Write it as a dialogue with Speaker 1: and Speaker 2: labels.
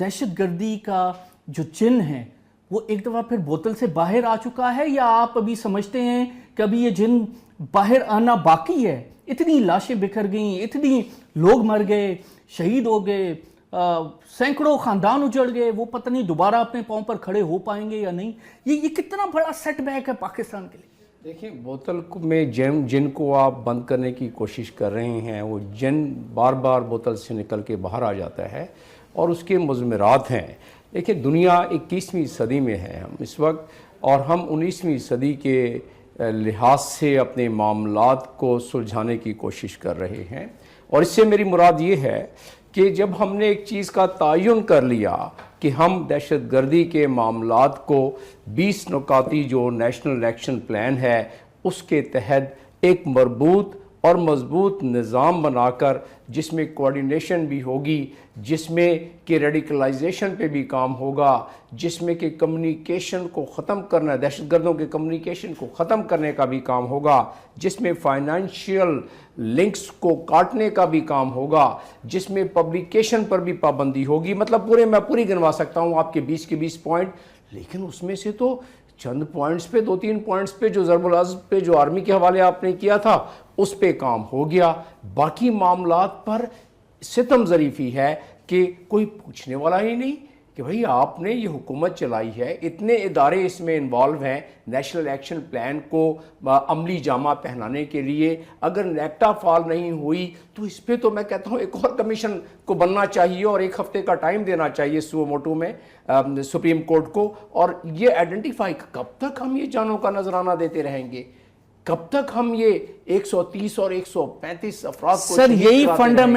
Speaker 1: دہشت گردی کا جو جن ہے وہ ایک دفعہ پھر بوتل سے باہر آ چکا ہے، یا آپ ابھی سمجھتے ہیں کہ ابھی یہ جن باہر آنا باقی ہے؟ اتنی لاشیں بکھر گئیں، اتنی لوگ مر گئے، شہید ہو گئے، سینکڑوں خاندان اجڑ گئے، وہ پتہ نہیں دوبارہ اپنے پاؤں پر کھڑے ہو پائیں گے یا نہیں۔ یہ کتنا بڑا سیٹ بیک ہے پاکستان کے لیے۔
Speaker 2: دیکھیں، بوتل میں جن کو آپ بند کرنے کی کوشش کر رہے ہیں، وہ جن بار بار بوتل سے نکل کے باہر آ جاتا ہے اور اس کے مضمرات ہیں۔ دیکھیں، دنیا 21ویں صدی میں ہے ہم اس وقت، اور ہم 19ویں صدی کے لحاظ سے اپنے معاملات کو سلجھانے کی کوشش کر رہے ہیں۔ اور اس سے میری مراد یہ ہے کہ جب ہم نے ایک چیز کا تعین کر لیا کہ ہم دہشت گردی کے معاملات کو 20 نکاتی جو نیشنل ایکشن پلان ہے اس کے تحت ایک مربوط اور مضبوط نظام بنا کر، جس میں کوارڈینیشن بھی ہوگی، جس میں کہ ریڈیکلائزیشن پہ بھی کام ہوگا، جس میں کہ کمیونیکیشن کو ختم کرنا، دہشت گردوں کے کمیونیکیشن کو ختم کرنے کا بھی کام ہوگا، جس میں فائنانشیل لنکس کو کاٹنے کا بھی کام ہوگا، جس میں پبلیکیشن پر بھی پابندی ہوگی۔ مطلب میں پوری گنوا سکتا ہوں آپ کے 20 کے 20 پوائنٹ، لیکن اس میں سے تو چند پوائنٹس پہ، 2-3 پوائنٹس پہ جو ضرب العضب پہ جو آرمی کے حوالے آپ نے کیا تھا اس پہ کام ہو گیا۔ باقی معاملات پر ستم ظریفی ہے کہ کوئی پوچھنے والا ہی نہیں کہ بھئی آپ نے یہ حکومت چلائی ہے، اتنے ادارے اس میں انوالو ہیں نیشنل ایکشن پلان کو عملی جامہ پہنانے کے لیے۔ اگر نیکٹا فال نہیں ہوئی تو اس پہ تو میں کہتا ہوں ایک اور کمیشن کو بننا چاہیے اور 1 ہفتے کا ٹائم دینا چاہیے سو موٹو میں سپریم کورٹ کو، اور یہ آئیڈینٹیفائی کب تک ہم یہ جانوں کا نذرانہ دیتے رہیں گے، کب تک ہم یہ 130 اور 135 افراد کو
Speaker 1: سر یہی فنڈامنٹ